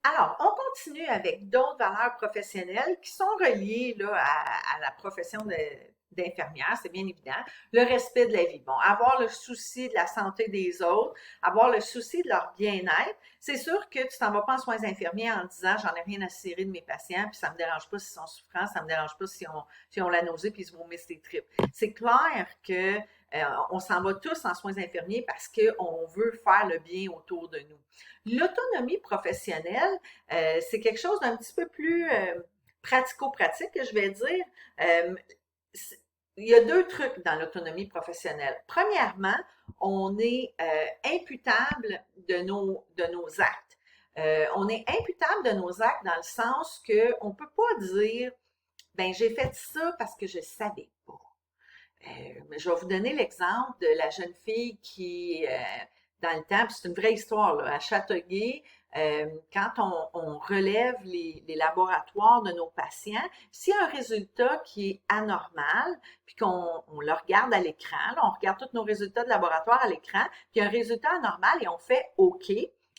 Alors, on continue avec d'autres valeurs professionnelles qui sont reliées là, à la profession d'infirmière, c'est bien évident. Le respect de la vie. Bon, avoir le souci de la santé des autres, avoir le souci de leur bien-être. C'est sûr que tu t'en vas pas en soins infirmiers en disant j'en ai rien à cirer de mes patients, puis ça me dérange pas s'ils sont souffrants, ça me dérange pas si on la nausée puis ils se vomissent des tripes. C'est clair que on s'en va tous en soins infirmiers parce qu'on veut faire le bien autour de nous. L'autonomie professionnelle, c'est quelque chose d'un petit peu plus pratico-pratique, je vais dire. Euh, il y a deux trucs dans l'autonomie professionnelle. Premièrement, on est imputable de nos actes. On est imputable de nos actes dans le sens qu'on ne peut pas dire, ben j'ai fait ça parce que je ne savais pas. Je vais vous donner l'exemple de la jeune fille qui, dans le temps, c'est une vraie histoire, là, à Châteauguay, quand on relève les laboratoires de nos patients, s'il y a un résultat qui est anormal, puis qu'on le regarde à l'écran, là, on regarde tous nos résultats de laboratoire à l'écran, puis il y a un résultat anormal et on fait OK.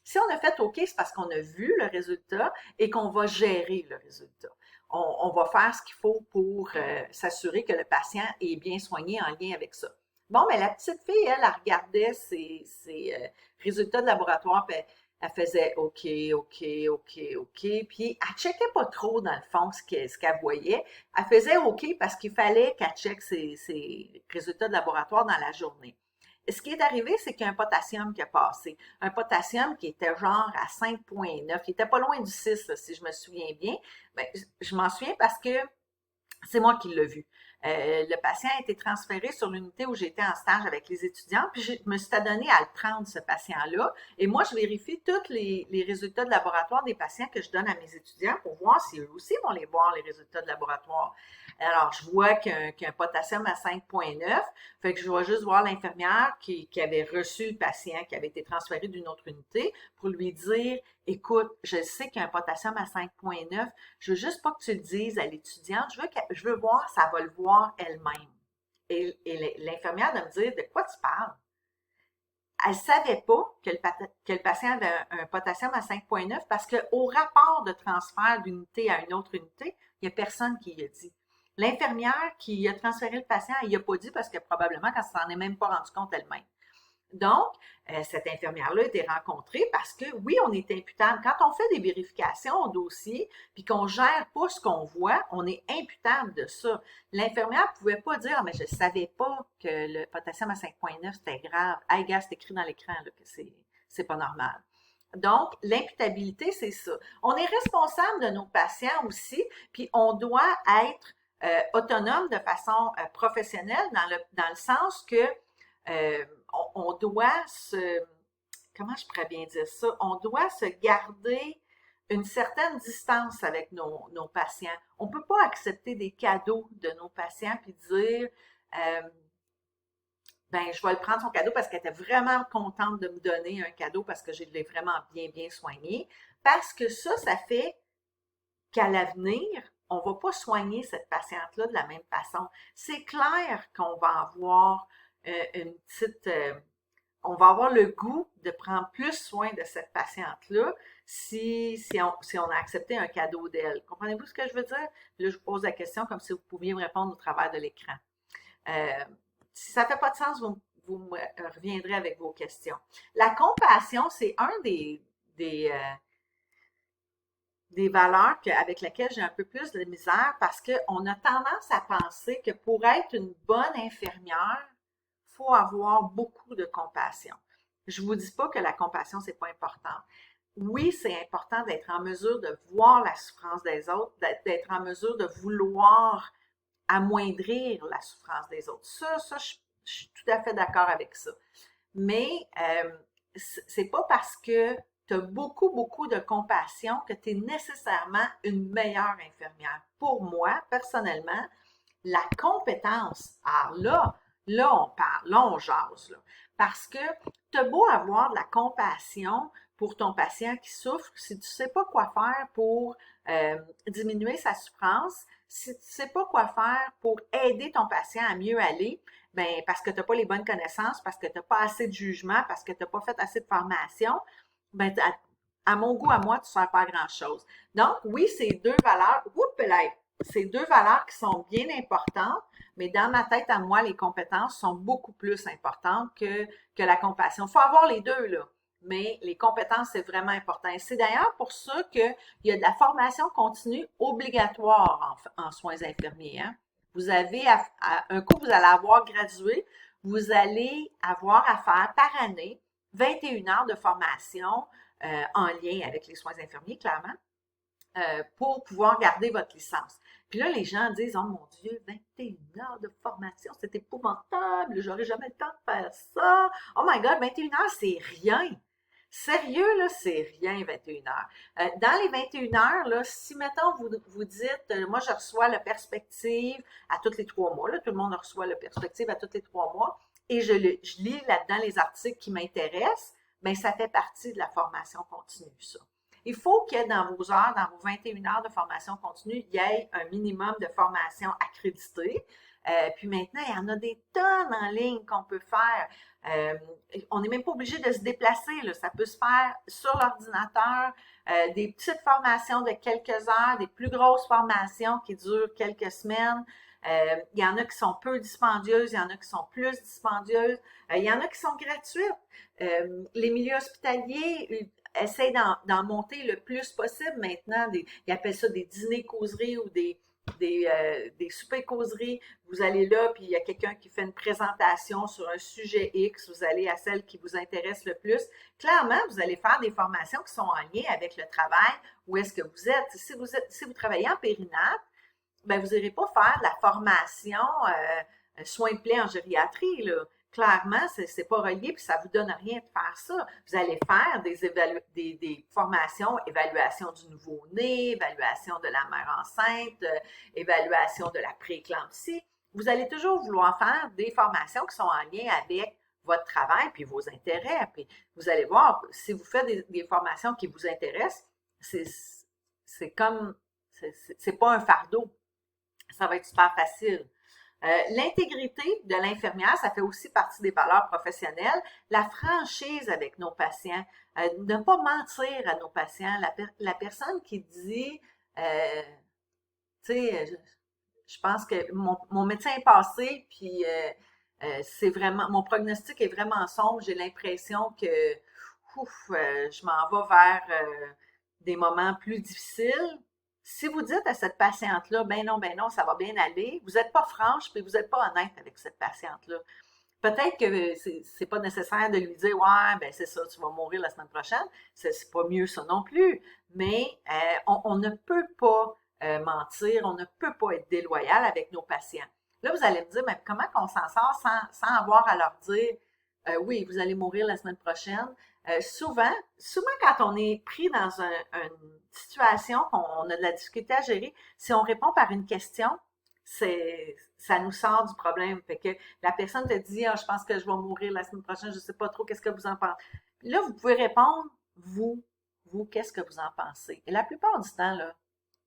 Si on a fait OK, c'est parce qu'on a vu le résultat et qu'on va gérer le résultat. On va faire ce qu'il faut pour s'assurer que le patient est bien soigné en lien avec ça. Bon, mais la petite fille, elle regardait ses résultats de laboratoire, puis elle faisait OK, OK, OK, OK, puis elle checkait pas trop, dans le fond, ce qu'elle voyait. Elle faisait OK parce qu'il fallait qu'elle check ses résultats de laboratoire dans la journée. Ce qui est arrivé, c'est qu'il y a un potassium qui a passé. Un potassium qui était genre à 5,9. Il était pas loin du 6, là, si je me souviens bien. Ben, je m'en souviens parce que c'est moi qui l'ai vu. Le patient a été transféré sur l'unité où j'étais en stage avec les étudiants, puis je me suis adonnée à le prendre, ce patient-là. Et moi, je vérifie tous les résultats de laboratoire des patients que je donne à mes étudiants pour voir si eux aussi vont les voir, les résultats de laboratoire. Alors, je vois qu'il y a un potassium à 5,9, fait que je vais juste voir l'infirmière qui avait reçu le patient, qui avait été transféré d'une autre unité, pour lui dire, écoute, je sais qu'il y a un potassium à 5,9, je veux juste pas que tu le dises à l'étudiante, je veux voir, ça va le voir elle-même. Et l'infirmière de me dire, de quoi tu parles? Elle ne savait pas que le patient avait un potassium à 5,9 parce qu'au rapport de transfert d'unité à une autre unité, il n'y a personne qui y a dit. L'infirmière qui a transféré le patient, elle n'y a pas dit parce que probablement qu'elle ne s'en est même pas rendu compte elle-même. Donc, cette infirmière-là a été rencontrée parce que, oui, on est imputable. Quand on fait des vérifications au dossier, puis qu'on ne gère pas ce qu'on voit, on est imputable de ça. L'infirmière ne pouvait pas dire, ah, mais je ne savais pas que le potassium à 5,9, c'était grave. Hey, gars, c'est écrit dans l'écran là, que c'est pas normal. Donc, l'imputabilité, c'est ça. On est responsable de nos patients aussi, puis on doit être autonome de façon professionnelle dans le sens que euh, on doit comment je pourrais bien dire ça? On doit se garder une certaine distance avec nos patients. On ne peut pas accepter des cadeaux de nos patients puis dire, euh, ben, je vais le prendre son cadeau parce qu'elle était vraiment contente de me donner un cadeau parce que je l'ai vraiment bien, bien soigné. Parce que ça fait qu'à l'avenir, on ne va pas soigner cette patiente-là de la même façon. C'est clair qu'on va avoir une petite, on va avoir le goût de prendre plus soin de cette patiente-là si on a accepté un cadeau d'elle. Comprenez-vous ce que je veux dire? Là, je vous pose la question comme si vous pouviez me répondre au travers de l'écran. Euh, si ça ne fait pas de sens, vous me reviendrez avec vos questions. La compassion, c'est un des valeurs avec lesquelles j'ai un peu plus de misère parce qu'on a tendance à penser que pour être une bonne infirmière, il faut avoir beaucoup de compassion. Je ne vous dis pas que la compassion, c'est pas important. Oui, c'est important d'être en mesure de voir la souffrance des autres, d'être en mesure de vouloir amoindrir la souffrance des autres. Ça, je suis tout à fait d'accord avec ça. Mais c'est pas parce que tu as beaucoup, beaucoup de compassion que tu es nécessairement une meilleure infirmière. Pour moi, personnellement, la compétence, alors là, on parle, là, on jase, là. Parce que tu as beau avoir de la compassion pour ton patient qui souffre, si tu ne sais pas quoi faire pour diminuer sa souffrance, si tu ne sais pas quoi faire pour aider ton patient à mieux aller, ben parce que tu n'as pas les bonnes connaissances, parce que tu n'as pas assez de jugement, parce que tu n'as pas fait assez de formation, ben à mon goût, à moi, tu ne sers pas à grand-chose. Donc, oui, ces deux valeurs qui sont bien importantes, mais dans ma tête à moi, les compétences sont beaucoup plus importantes que la compassion. Il faut avoir les deux, là. Mais les compétences, c'est vraiment important. Et c'est d'ailleurs pour ça qu'il y a de la formation continue obligatoire en soins infirmiers. Hein. Vous avez, un coup, vous allez avoir gradué, vous allez avoir à faire par année 21 heures de formation en lien avec les soins infirmiers, clairement, pour pouvoir garder votre licence. Puis là, les gens disent, oh mon Dieu, 21 heures de formation, c'est épouvantable, j'aurais jamais le temps de faire ça. Oh my God, 21 heures, c'est rien. Sérieux, là, c'est rien, 21 heures. Dans les 21 heures, là, si, mettons, vous dites, moi, je reçois le perspective à tous les 3 mois, là, tout le monde reçoit le perspective à tous les 3 mois, et je lis là-dedans les articles qui m'intéressent, bien, ça fait partie de la formation continue, ça. Il faut que dans vos heures, dans vos 21 heures de formation continue, il y ait un minimum de formation accréditée. Puis maintenant, il y en a des tonnes en ligne qu'on peut faire. On n'est même pas obligé de se déplacer, là. Ça peut se faire sur l'ordinateur, des petites formations de quelques heures, des plus grosses formations qui durent quelques semaines. Il y en a qui sont peu dispendieuses, il y en a qui sont plus dispendieuses, il y en a qui sont gratuites. Les milieux hospitaliers essayent d'en monter le plus possible maintenant. Ils appellent ça des dîners-causeries ou des soupers-causeries. Vous allez là, puis il y a quelqu'un qui fait une présentation sur un sujet X. Vous allez à celle qui vous intéresse le plus. Clairement, vous allez faire des formations qui sont en lien avec le travail. Où est-ce que vous êtes? Si vous travaillez en périnate, ben vous n'irez pas faire de la formation soins de plaie en gériatrie, là. Clairement, c'est pas relié, puis ça vous donne rien de faire ça. Vous allez faire des formations, évaluation du nouveau-né, évaluation de la mère enceinte, évaluation de la prééclampsie. Vous allez toujours vouloir faire des formations qui sont en lien avec votre travail puis vos intérêts. Puis vous allez voir, si vous faites des formations qui vous intéressent, c'est comme, c'est pas un fardeau. Ça va être super facile. L'intégrité de l'infirmière, ça fait aussi partie des valeurs professionnelles. La franchise avec nos patients, ne pas mentir à nos patients. La personne qui dit, tu sais, je pense que mon médecin est passé, puis c'est vraiment, mon prognostic est vraiment sombre. J'ai l'impression que, je m'en vais vers des moments plus difficiles. Si vous dites à cette patiente-là, ben non, ça va bien aller, vous n'êtes pas franche, puis vous n'êtes pas honnête avec cette patiente-là. Peut-être que c'est pas nécessaire de lui dire, ouais, ben c'est ça, tu vas mourir la semaine prochaine. C'est pas mieux ça non plus. Mais on ne peut pas mentir, on ne peut pas être déloyal avec nos patients. Là, vous allez me dire, mais comment qu'on s'en sort sans avoir à leur dire, oui, vous allez mourir la semaine prochaine. Souvent quand on est pris dans une situation qu'on a de la difficulté à gérer, si on répond par une question, ça nous sort du problème. Fait que la personne te dit, je pense que je vais mourir la semaine prochaine, je ne sais pas trop, qu'est-ce que vous en pensez? Là, vous pouvez répondre, vous, qu'est-ce que vous en pensez? Et la plupart du temps, là,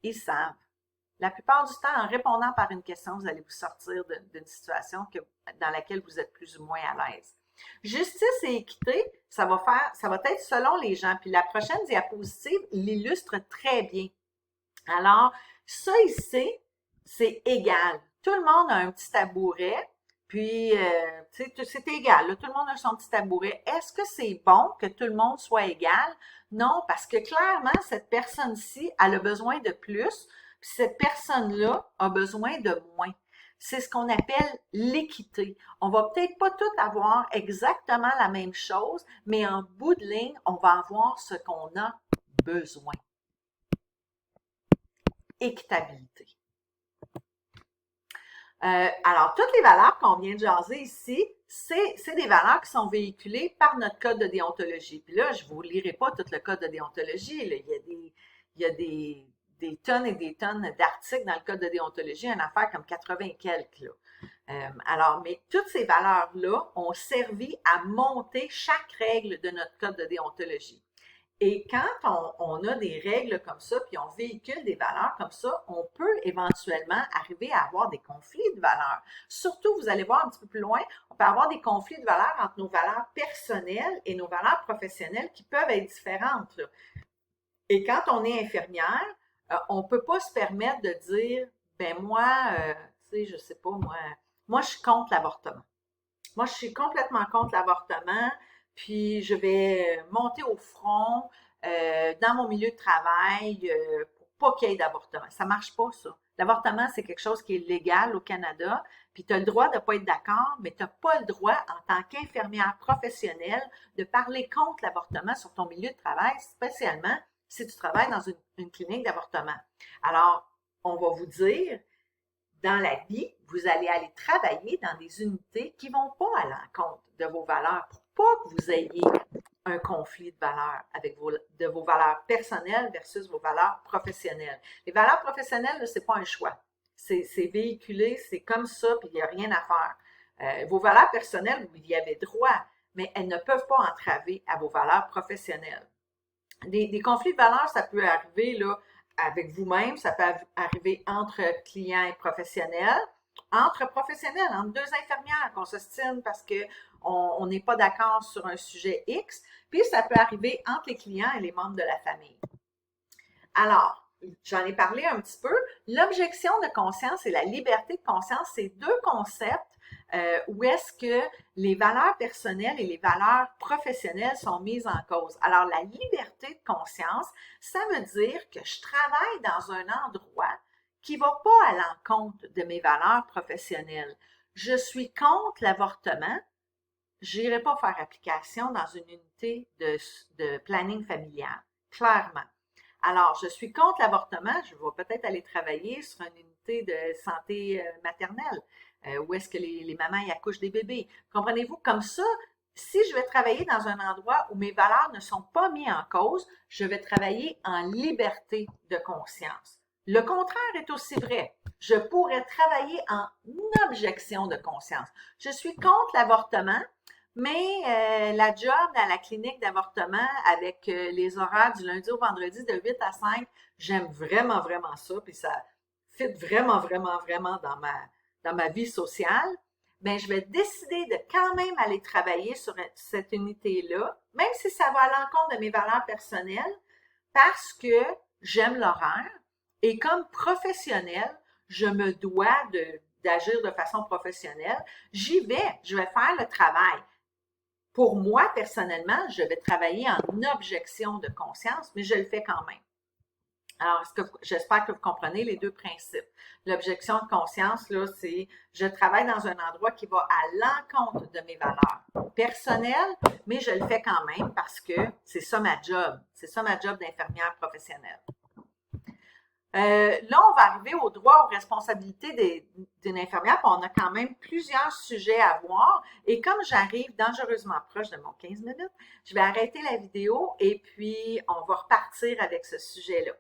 ils savent. La plupart du temps, en répondant par une question, vous allez vous sortir d'une situation dans laquelle vous êtes plus ou moins à l'aise. Justice et équité, ça va être selon les gens. Puis la prochaine diapositive l'illustre très bien. Alors, ça ici, c'est égal. Tout le monde a un petit tabouret, puis c'est égal. Là, tout le monde a son petit tabouret. Est-ce que c'est bon que tout le monde soit égal? Non, parce que clairement, cette personne-ci, elle a besoin de plus, puis cette personne-là a besoin de moins. C'est ce qu'on appelle l'équité. On va peut-être pas tout avoir exactement la même chose, mais en bout de ligne, on va avoir ce qu'on a besoin. Équitabilité. Alors, toutes les valeurs qu'on vient de jaser ici, c'est des valeurs qui sont véhiculées par notre code de déontologie. Puis là, je ne vous lirai pas tout le code de déontologie. Là. Il y a des tonnes et des tonnes d'articles dans le code de déontologie, une affaire comme 80 et quelques. Là. Alors, mais toutes ces valeurs-là ont servi à monter chaque règle de notre code de déontologie. Et quand on a des règles comme ça, puis on véhicule des valeurs comme ça, on peut éventuellement arriver à avoir des conflits de valeurs. Surtout, vous allez voir un petit peu plus loin, on peut avoir des conflits de valeurs entre nos valeurs personnelles et nos valeurs professionnelles qui peuvent être différentes. Là. Et quand on est infirmière, on ne peut pas se permettre de dire, ben moi, tu sais, je sais pas, moi, je suis contre l'avortement. Moi, je suis complètement contre l'avortement, puis je vais monter au front dans mon milieu de travail pour pas qu'il y ait d'avortement. Ça marche pas, ça. L'avortement, c'est quelque chose qui est légal au Canada, puis tu as le droit de ne pas être d'accord, mais tu n'as pas le droit, en tant qu'infirmière professionnelle, de parler contre l'avortement sur ton milieu de travail, spécialement si tu travailles dans une clinique d'avortement. Alors, on va vous dire, dans la vie, vous allez aller travailler dans des unités qui ne vont pas à l'encontre de vos valeurs pour pas que vous ayez un conflit de valeurs avec vos valeurs personnelles versus vos valeurs professionnelles. Les valeurs professionnelles, ce n'est pas un choix. C'est véhiculé, c'est comme ça, puis il n'y a rien à faire. Vos valeurs personnelles, vous y avez droit, mais elles ne peuvent pas entraver à vos valeurs professionnelles. Des conflits de valeurs, ça peut arriver là, avec vous-même, ça peut arriver entre clients et professionnels, entre professionnels, entre deux infirmières qu'on s'ostine parce qu'on n'est pas d'accord sur un sujet X, puis ça peut arriver entre les clients et les membres de la famille. Alors, j'en ai parlé un petit peu. L'objection de conscience et la liberté de conscience, c'est deux concepts où est-ce que les valeurs personnelles et les valeurs professionnelles sont mises en cause. Alors, la liberté de conscience, ça veut dire que je travaille dans un endroit qui ne va pas à l'encontre de mes valeurs professionnelles. Je suis contre l'avortement. Je n'irai pas faire application dans une unité de planning familial, clairement. Alors, je suis contre l'avortement, je vais peut-être aller travailler sur une unité de santé maternelle, où est-ce que les mamans y accouchent des bébés. Comprenez-vous? Comme ça, si je vais travailler dans un endroit où mes valeurs ne sont pas mises en cause, je vais travailler en liberté de conscience. Le contraire est aussi vrai. Je pourrais travailler en objection de conscience. Je suis contre l'avortement, mais la job dans la clinique d'avortement avec les horaires du lundi au vendredi de 8 à 5, j'aime vraiment, vraiment ça, puis ça fit vraiment, vraiment, vraiment dans ma vie sociale. Bien, je vais décider de quand même aller travailler sur cette unité-là, même si ça va à l'encontre de mes valeurs personnelles, parce que j'aime l'horaire et comme professionnelle, je me dois d'agir de façon professionnelle. J'y vais, je vais faire le travail. Pour moi, personnellement, je vais travailler en objection de conscience, mais je le fais quand même. Alors, j'espère que vous comprenez les deux principes. L'objection de conscience, là, c'est je travaille dans un endroit qui va à l'encontre de mes valeurs personnelles, mais je le fais quand même parce que c'est ça ma job. C'est ça ma job d'infirmière professionnelle. Là, on va arriver au droit aux responsabilités d'une infirmière, puis on a quand même plusieurs sujets à voir. Et comme j'arrive dangereusement proche de mon 15 minutes, je vais arrêter la vidéo et puis on va repartir avec ce sujet-là.